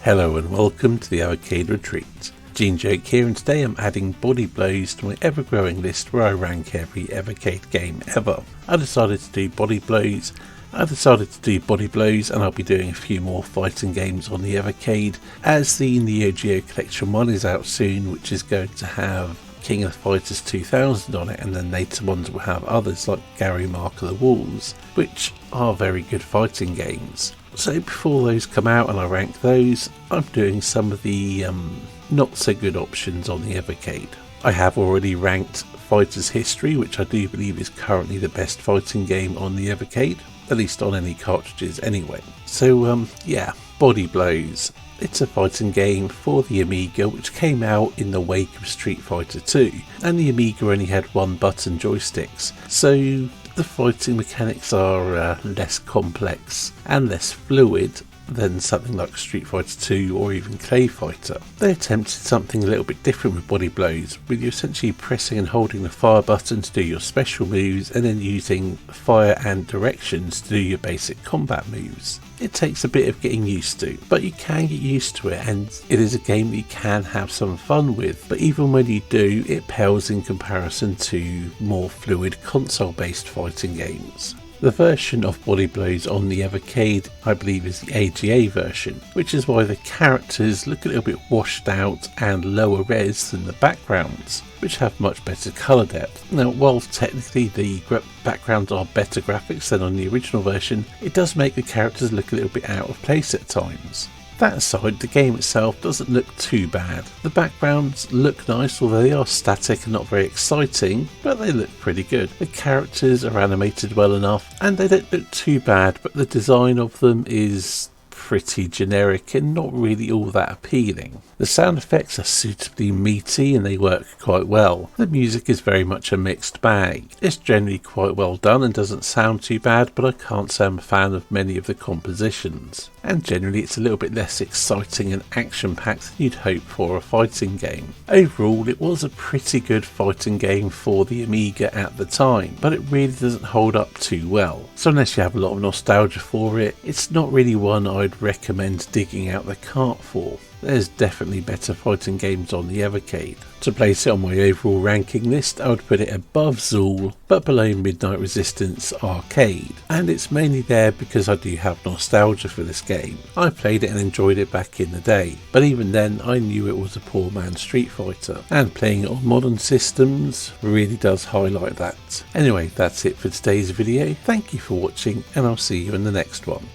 Hello and welcome to the Evercade Retreat. Gene Joke here, and today I'm adding body blows to my ever-growing list where I rank every Evercade game ever. I decided to do body blows, and I'll be doing a few more fighting games on the Evercade as the Neo Geo Collection 1 is out soon, which is going to have King of Fighters 2000 on it, and then later ones will have others like Gary Mark of the Walls, which are very good fighting games. So before those come out and I rank those, I'm doing some of the not so good options on the Evercade. I have already ranked Fighter's History, which I do believe is currently the best fighting game on the Evercade, at least on any cartridges anyway. So yeah, Body Blows. It's a fighting game for the Amiga which came out in the wake of Street Fighter 2, and the Amiga only had one button joysticks, so the fighting mechanics are less complex and less fluid than something like Street Fighter 2 or even Clay Fighter. They attempted something a little bit different with Body Blows, with you essentially pressing and holding the fire button to do your special moves and then using fire and directions to do your basic combat moves. It takes a bit of getting used to, but you can get used to it, and it is a game that you can have some fun with, but even when you do, it pales in comparison to more fluid console-based fighting games. The version of Body Blows on the Evercade, I believe, is the AGA version, which is why the characters look a little bit washed out and lower res than the backgrounds, which have much better colour depth. Now, while technically the backgrounds are better graphics than on the original version, it does make the characters look a little bit out of place at times. That aside, the game itself doesn't look too bad. The backgrounds look nice, although they are static and not very exciting, but they look pretty good. The characters are animated well enough and they don't look too bad, but the design of them is pretty generic and not really all that appealing. The sound effects are suitably meaty and they work quite well. The music is very much a mixed bag. It's generally quite well done and doesn't sound too bad, but I can't say I'm a fan of many of the compositions. And generally it's a little bit less exciting and action-packed than you'd hope for a fighting game. Overall, it was a pretty good fighting game for the Amiga at the time, but it really doesn't hold up too well. So unless you have a lot of nostalgia for it, it's not really one I'd recommend digging out the cart for. There's definitely better fighting games on the Evercade. To place it on my overall ranking list, I would put it above Zool, but below Midnight Resistance Arcade. And it's mainly there because I do have nostalgia for this game. I played it and enjoyed it back in the day, but even then I knew it was a poor man's Street Fighter, and playing it on modern systems really does highlight that. Anyway, that's it for today's video. Thank you for watching, and I'll see you in the next one.